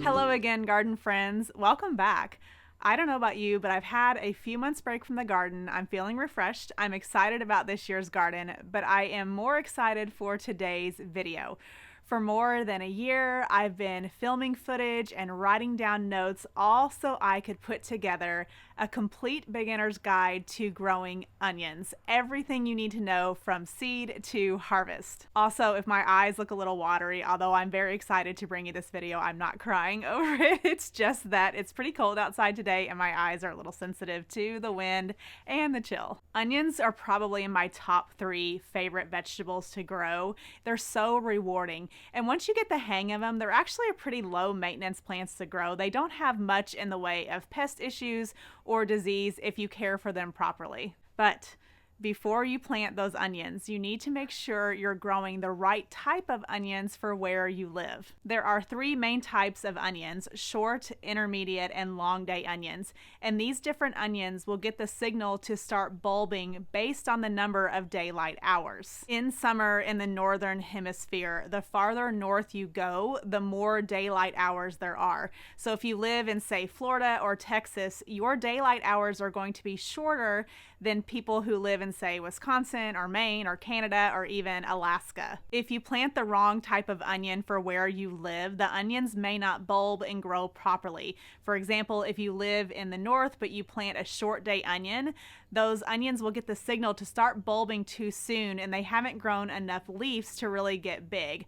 Hello again, garden friends. Welcome back. I don't know about you, but I've had a few months break from the garden. I'm feeling refreshed. I'm excited about this year's garden, but I am more excited for today's video. For more than a year, I've been filming footage and writing down notes all so I could put together a complete beginner's guide to growing onions. Everything you need to know from seed to harvest. Also, if my eyes look a little watery, although I'm very excited to bring you this video, I'm not crying over it. It's just that it's pretty cold outside today and my eyes are a little sensitive to the wind and the chill. Onions are probably in my top 3 favorite vegetables to grow. They're so rewarding. And once you get the hang of them, they're actually a pretty low maintenance plants to grow. They don't have much in the way of pest issues or disease if you care for them properly. But before you plant those onions, you need to make sure you're growing the right type of onions for where you live. There are 3 main types of onions: short, intermediate, and long day onions. And these different onions will get the signal to start bulbing based on the number of daylight hours. In summer in the northern hemisphere, the farther north you go, the more daylight hours there are. So if you live in, say, Florida or Texas, your daylight hours are going to be shorter than people who live in, say, Wisconsin or Maine or Canada or even Alaska. If you plant the wrong type of onion for where you live, the onions may not bulb and grow properly. For example, if you live in the north but you plant a short day onion, those onions will get the signal to start bulbing too soon and they haven't grown enough leaves to really get big.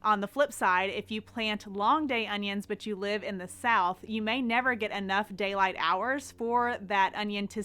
On the flip side, if you plant long day onions but you live in the south, you may never get enough daylight hours for that onion to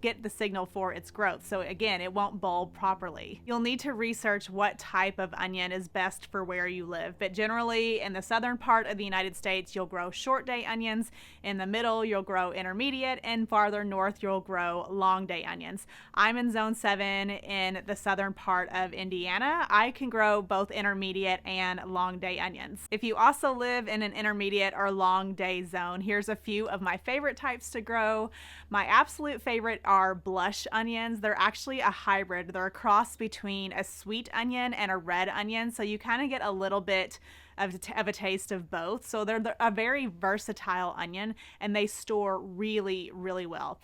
get the signal for its growth. So again, it won't bulb properly. You'll need to research what type of onion is best for where you live. But generally, in the southern part of the United States, you'll grow short day onions. In the middle, you'll grow intermediate, and farther north, you'll grow long day onions. I'm in zone 7 in the southern part of Indiana. I can grow both intermediate and long day onions. If you also live in an intermediate or long day zone, here's a few of my favorite types to grow. My absolute favorite are blush onions. They're actually a hybrid. They're a cross between a sweet onion and a red onion, so you kind of get a little bit of a taste of both. So they're a very versatile onion and they store really, really well.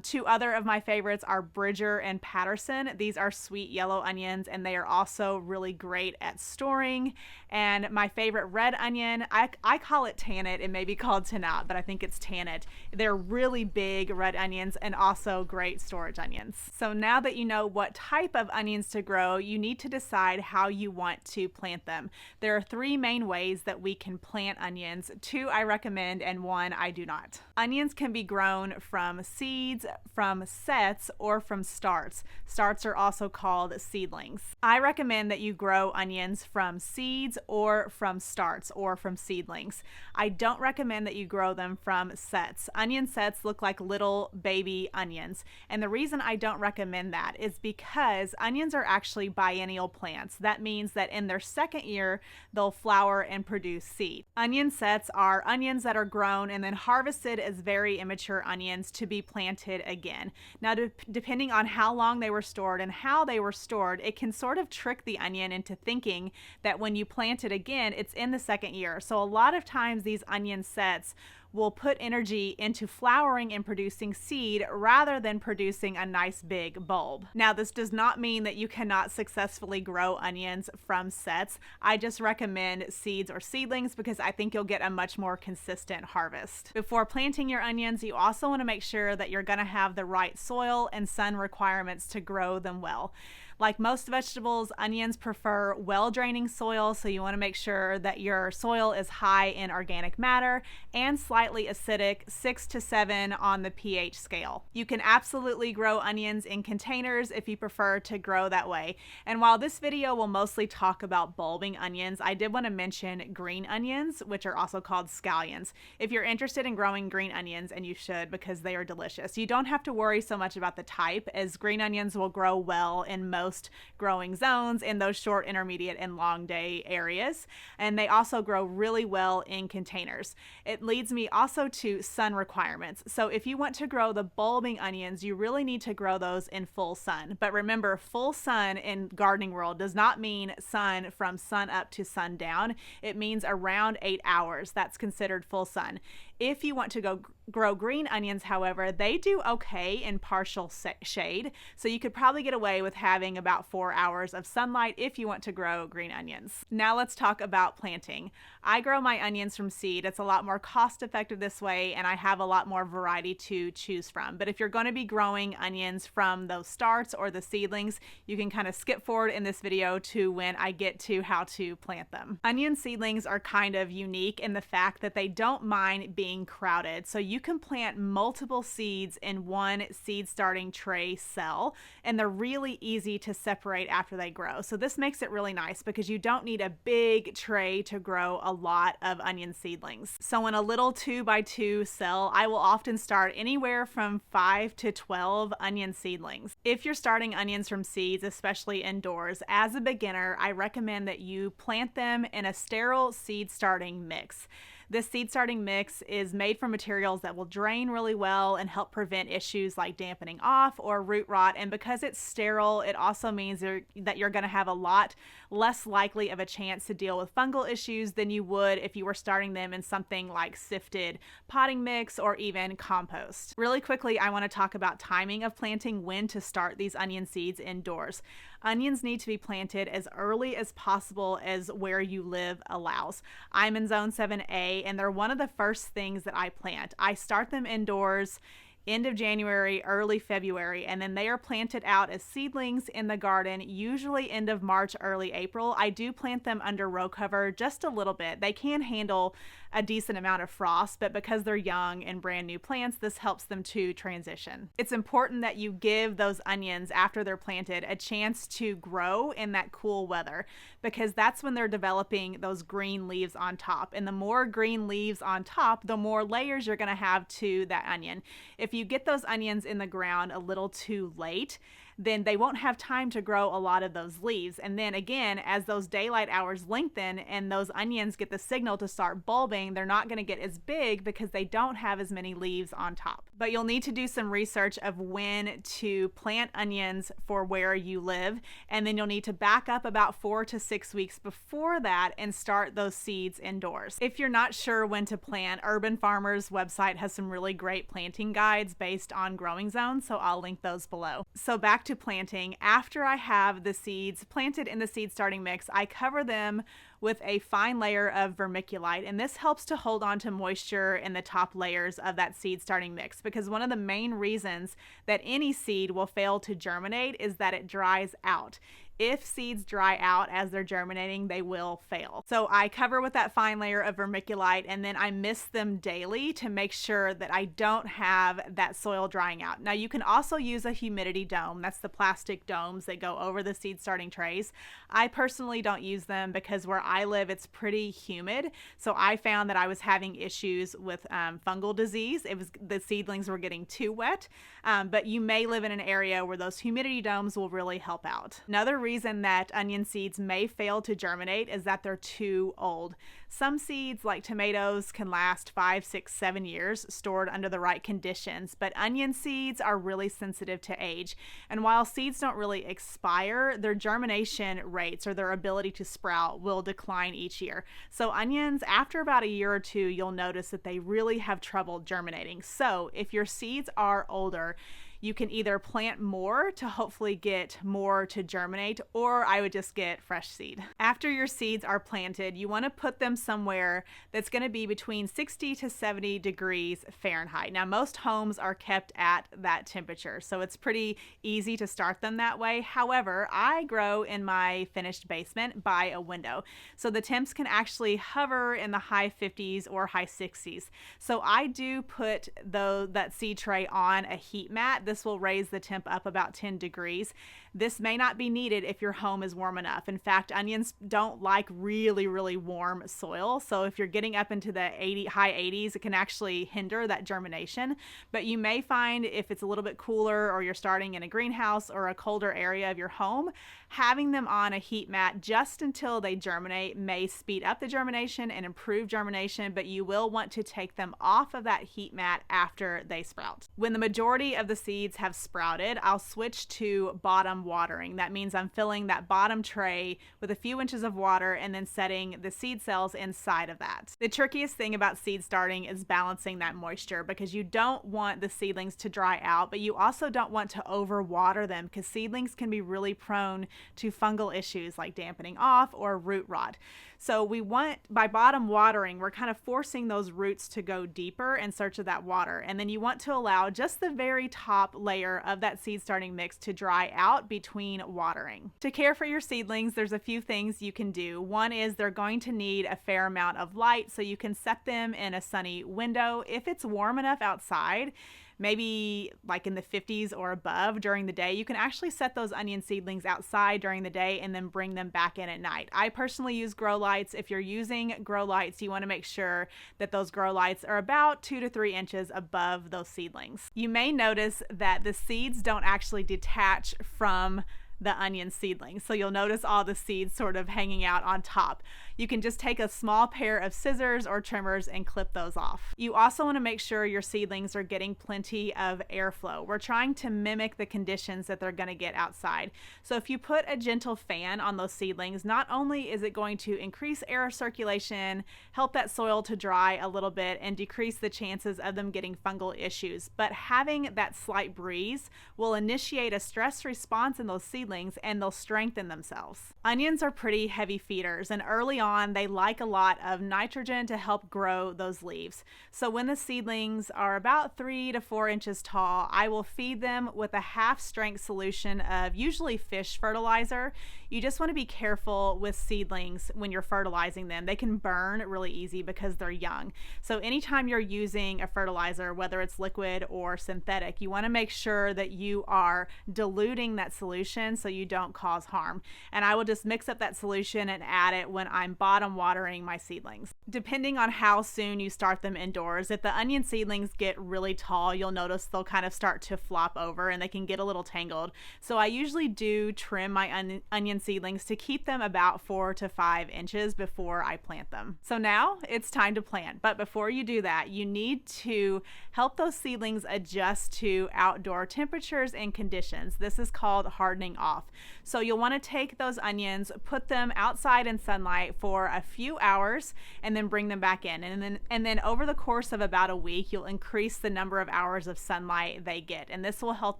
2 other of my favorites are Bridger and Patterson. These are sweet yellow onions and they are also really great at storing. And my favorite red onion, I call it Tannet. It may be called Tanat, but I think it's Tannet. They're really big red onions and also great storage onions. So now that you know what type of onions to grow, you need to decide how you want to plant them. There are 3 main ways that we can plant onions. 2 I recommend and 1 I do not. Onions can be grown from seeds, from sets, or from starts. Starts are also called seedlings. I recommend that you grow onions from seeds or from starts or from seedlings. I don't recommend that you grow them from sets. Onion sets look like little baby onions, and the reason I don't recommend that is because onions are actually biennial plants. That means that in their second year they'll flower and produce seed. Onion sets are onions that are grown and then harvested as very immature onions to be planted again. Now, depending on how long they were stored and how they were stored, it can sort of trick the onion into thinking that when you plant it again, it's in the second year. So a lot of times these onion sets will put energy into flowering and producing seed rather than producing a nice big bulb. Now, this does not mean that you cannot successfully grow onions from sets. I just recommend seeds or seedlings because I think you'll get a much more consistent harvest. Before planting your onions, you also want to make sure that you're going to have the right soil and sun requirements to grow them well. Like most vegetables, onions prefer well-draining soil, so you want to make sure that your soil is high in organic matter and slightly acidic, 6 to 7 on the pH scale. You can absolutely grow onions in containers if you prefer to grow that way. And while this video will mostly talk about bulbing onions, I did want to mention green onions, which are also called scallions. If you're interested in growing green onions, and you should because they are delicious, you don't have to worry so much about the type, as green onions will grow well in most most growing zones in those short, intermediate, and long day areas. And they also grow really well in containers. It leads me also to sun requirements. So if you want to grow the bulbing onions, you really need to grow those in full sun. But remember, full sun in gardening world does not mean sun from sun up to sundown. It means around 8 hours. That's considered full sun. If you want to grow green onions, however, they do okay in partial shade. So you could probably get away with having about 4 hours of sunlight if you want to grow green onions. Now let's talk about planting. I grow my onions from seed. It's a lot more cost effective this way, and I have a lot more variety to choose from. But if you're going to be growing onions from those starts or the seedlings, you can kind of skip forward in this video to when I get to how to plant them. Onion seedlings are kind of unique in the fact that they don't mind being crowded. So you can plant multiple seeds in one seed starting tray cell, and they're really easy to separate after they grow. So this makes it really nice because you don't need a big tray to grow a lot of onion seedlings. So in a little 2x2 cell, I will often start anywhere from 5 to 12 onion seedlings. If you're starting onions from seeds, especially indoors, as a beginner, I recommend that you plant them in a sterile seed starting mix. This seed starting mix is made from materials that will drain really well and help prevent issues like dampening off or root rot. And because it's sterile, it also means that you're going to have a lot less likely of a chance to deal with fungal issues than you would if you were starting them in something like sifted potting mix or even compost. Really quickly, I want to talk about timing of planting, when to start these onion seeds indoors. Onions need to be planted as early as possible as where you live allows. I'm in zone 7A, and they're one of the first things that I plant. I start them indoors end of January, early February, and then they are planted out as seedlings in the garden, usually end of March, early April. I do plant them under row cover just a little bit. They can handle a decent amount of frost, but because they're young and brand new plants, this helps them to transition. It's important that you give those onions after they're planted a chance to grow in that cool weather, because that's when they're developing those green leaves on top. And the more green leaves on top, the more layers you're going to have to that onion. If you get those onions in the ground a little too late, then they won't have time to grow a lot of those leaves. And then again, as those daylight hours lengthen and those onions get the signal to start bulbing, they're not going to get as big because they don't have as many leaves on top. But you'll need to do some research of when to plant onions for where you live, and then you'll need to back up about 4 to 6 weeks before that and start those seeds indoors. If you're not sure when to plant, Urban Farmer's website has some really great planting guides based on growing zones, so I'll link those below. So back to planting. After I have the seeds planted in the seed starting mix, I cover them with a fine layer of vermiculite, and this helps to hold on to moisture in the top layers of that seed starting mix, because one of the main reasons that any seed will fail to germinate is that it dries out. If seeds dry out as they're germinating, they will fail. So I cover with that fine layer of vermiculite, and then I mist them daily to make sure that I don't have that soil drying out. Now you can also use a humidity dome. That's the plastic domes that go over the seed starting trays. I personally don't use them because where I live, it's pretty humid. So I found that I was having issues with fungal disease. The seedlings were getting too wet, but you may live in an area where those humidity domes will really help out. Another reason that onion seeds may fail to germinate is that they're too old. Some seeds, like tomatoes, can last 5, 6, 7 years stored under the right conditions, but onion seeds are really sensitive to age. And while seeds don't really expire, their germination rates or their ability to sprout will decline each year. So onions, after about a year or two, you'll notice that they really have trouble germinating. So if your seeds are older, you can either plant more to hopefully get more to germinate, or I would just get fresh seed. After your seeds are planted, you want to put them somewhere that's going to be between 60 to 70 degrees Fahrenheit. Now, most homes are kept at that temperature, so it's pretty easy to start them that way. However, I grow in my finished basement by a window, so the temps can actually hover in the high 50s or high 60s. So I do put that seed tray on a heat mat. this will raise the temp up about 10 degrees. This may not be needed if your home is warm enough. In fact, onions don't like really, really warm soil. So if you're getting up into the high 80s, it can actually hinder that germination. But you may find if it's a little bit cooler or you're starting in a greenhouse or a colder area of your home, having them on a heat mat just until they germinate may speed up the germination and improve germination, but you will want to take them off of that heat mat after they sprout. When the majority of the seeds have sprouted, I'll switch to bottom watering. That means I'm filling that bottom tray with a few inches of water and then setting the seed cells inside of that. The trickiest thing about seed starting is balancing that moisture, because you don't want the seedlings to dry out, but you also don't want to overwater them, because seedlings can be really prone to fungal issues like dampening off or root rot. So we want, by bottom watering, we're kind of forcing those roots to go deeper in search of that water. And then you want to allow just the very top layer of that seed starting mix to dry out between watering. To care for your seedlings, there's a few things you can do. One is they're going to need a fair amount of light, so you can set them in a sunny window. If it's warm enough outside, maybe like in the 50s or above during the day, you can actually set those onion seedlings outside during the day and then bring them back in at night. I personally use grow lights. If you're using grow lights, you want to make sure that those grow lights are about 2 to 3 inches above those seedlings. You may notice that the seeds don't actually detach from the onion seedlings. So you'll notice all the seeds sort of hanging out on top. You can just take a small pair of scissors or trimmers and clip those off. You also want to make sure your seedlings are getting plenty of airflow. We're trying to mimic the conditions that they're going to get outside. So if you put a gentle fan on those seedlings, not only is it going to increase air circulation, help that soil to dry a little bit, and decrease the chances of them getting fungal issues, but having that slight breeze will initiate a stress response in those seedlings and they'll strengthen themselves. Onions are pretty heavy feeders, and early on they like a lot of nitrogen to help grow those leaves. So when the seedlings are about 3 to 4 inches tall, I will feed them with a half strength solution of usually fish fertilizer. You just want to be careful with seedlings when you're fertilizing them. They can burn really easy because they're young. So anytime you're using a fertilizer, whether it's liquid or synthetic, you want to make sure that you are diluting that solution so you don't cause harm. And I will just mix up that solution and add it when I'm bottom watering my seedlings. Depending on how soon you start them indoors, if the onion seedlings get really tall, you'll notice they'll kind of start to flop over and they can get a little tangled. So I usually do trim my onion seedlings to keep them about 4 to 5 inches before I plant them. So now it's time to plant. But before you do that, you need to help those seedlings adjust to outdoor temperatures and conditions. This is called hardening off. So you'll want to take those onions, put them outside in sunlight for a few hours, and then bring them back in. And then over the course of about a week, you'll increase the number of hours of sunlight they get. And this will help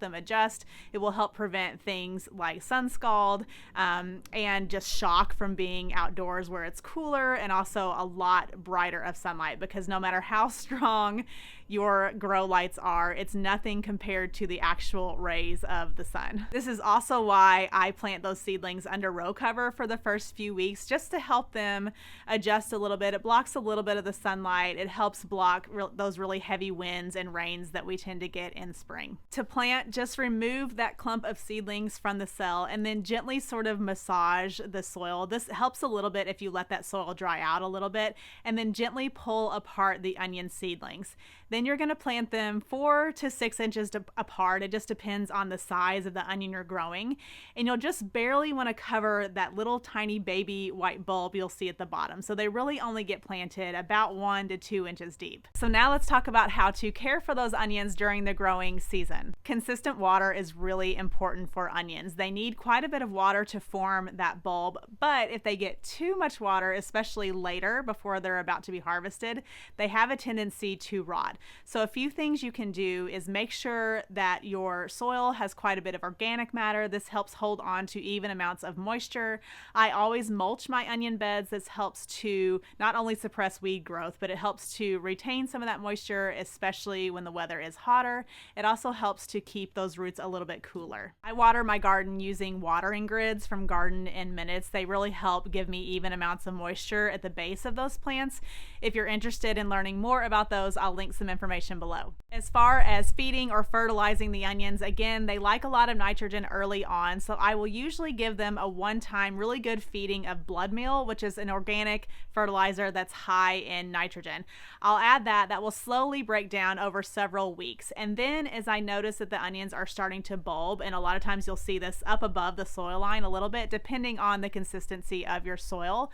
them adjust. It will help prevent things like sun scald and just shock from being outdoors where it's cooler and also a lot brighter of sunlight, because no matter how strong your grow lights are, it's nothing compared to the actual rays of the sun. This is also why I plant those seedlings under row cover for the first few weeks, just to help them adjust a little bit. It blocks a little bit of the sunlight. It helps block those really heavy winds and rains that we tend to get in spring. To plant, just remove that clump of seedlings from the cell and then gently sort of massage the soil. This helps a little bit if you let that soil dry out a little bit, and then gently pull apart the onion seedlings. Then you're going to plant them 4 to 6 inches apart. It just depends on the size of the onion you're growing. And you'll just barely want to cover that little tiny baby white bulb you'll see at the bottom. So they really only get planted about 1 to 2 inches deep. So now let's talk about how to care for those onions during the growing season. Consistent water is really important for onions. They need quite a bit of water to form that bulb, but if they get too much water, especially later before they're about to be harvested, they have a tendency to rot. So a few things you can do is make sure that your soil has quite a bit of organic matter. This helps hold on to even amounts of moisture. I always mulch my onion beds. This helps to not only suppress weed growth, but it helps to retain some of that moisture, especially when the weather is hotter. It also helps to keep those roots a little bit cooler. I water my garden using watering grids from Garden in Minutes. They really help give me even amounts of moisture at the base of those plants. If you're interested in learning more about those, I'll link some some information below. As far as feeding or fertilizing the onions, again, they like a lot of nitrogen early on, so I will usually give them a one-time really good feeding of blood meal, which is an organic fertilizer that's high in nitrogen. I'll add that. That will slowly break down over several weeks. And then as I notice that the onions are starting to bulb, and a lot of times you'll see this up above the soil line a little bit, depending on the consistency of your soil,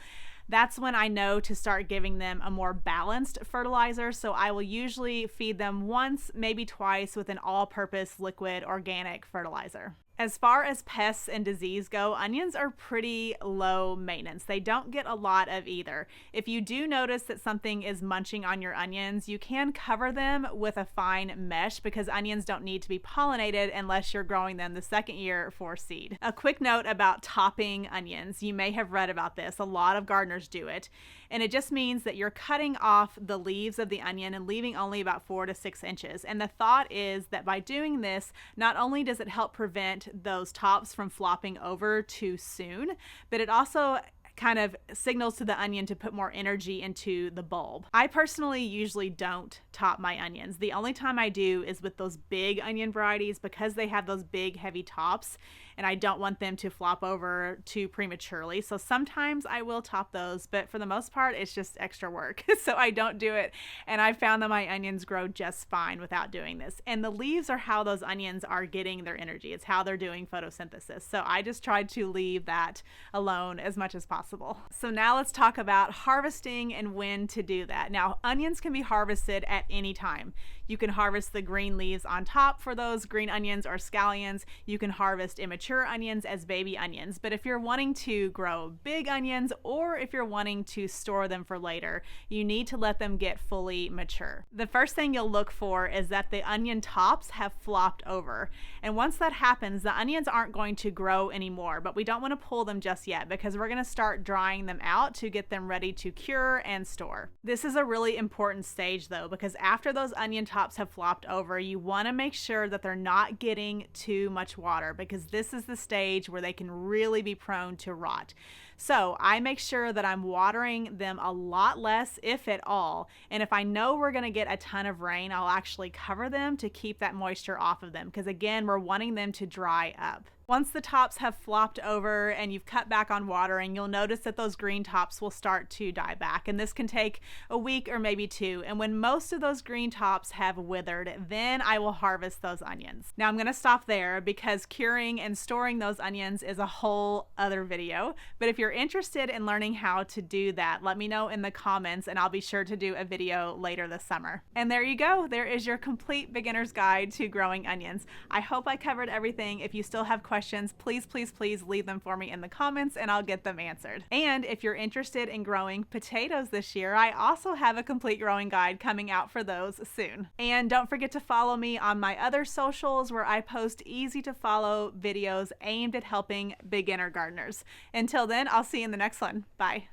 that's when I know to start giving them a more balanced fertilizer. So I will usually feed them once, maybe twice with an all-purpose liquid organic fertilizer. As far as pests and disease go, onions are pretty low maintenance. They don't get a lot of either. If you do notice that something is munching on your onions, you can cover them with a fine mesh because onions don't need to be pollinated unless you're growing them the second year for seed. A quick note about topping onions. You may have read about this. A lot of gardeners do it. And it just means that you're cutting off the leaves of the onion and leaving only about 4 to 6 inches. And the thought is that by doing this, not only does it help prevent those tops from flopping over too soon, but it also kind of signals to the onion to put more energy into the bulb. I personally usually don't top my onions. The only time I do is with those big onion varieties because they have those big heavy tops and I don't want them to flop over too prematurely. So sometimes I will top those, but for the most part, it's just extra work. So I don't do it. And I found that my onions grow just fine without doing this. And the leaves are how those onions are getting their energy. It's how they're doing photosynthesis. So I just tried to leave that alone as much as possible. So now let's talk about harvesting and when to do that. Now, onions can be harvested at any time. You can harvest the green leaves on top for those green onions or scallions. You can harvest immature onions as baby onions. But if you're wanting to grow big onions or if you're wanting to store them for later, you need to let them get fully mature. The first thing you'll look for is that the onion tops have flopped over. And once that happens, the onions aren't going to grow anymore, but we don't want to pull them just yet because we're going to start drying them out to get them ready to cure and store. This is a really important stage though, because after those onion tops have flopped over, you want to make sure that they're not getting too much water because this is the stage where they can really be prone to rot. So I make sure that I'm watering them a lot less, if at all. And if I know we're going to get a ton of rain, I'll actually cover them to keep that moisture off of them because again, we're wanting them to dry up. Once the tops have flopped over and you've cut back on watering, you'll notice that those green tops will start to die back. And this can take a week or maybe 2. And when most of those green tops have withered, then I will harvest those onions. Now I'm going to stop there because curing and storing those onions is a whole other video. But if you're interested in learning how to do that, let me know in the comments and I'll be sure to do a video later this summer. And there you go. There is your complete beginner's guide to growing onions. I hope I covered everything. If you still have questions, please leave them for me in the comments and I'll get them answered. And if you're interested in growing potatoes this year, I also have a complete growing guide coming out for those soon. And don't forget to follow me on my other socials where I post easy to follow videos aimed at helping beginner gardeners. Until then, I'll see you in the next one. Bye.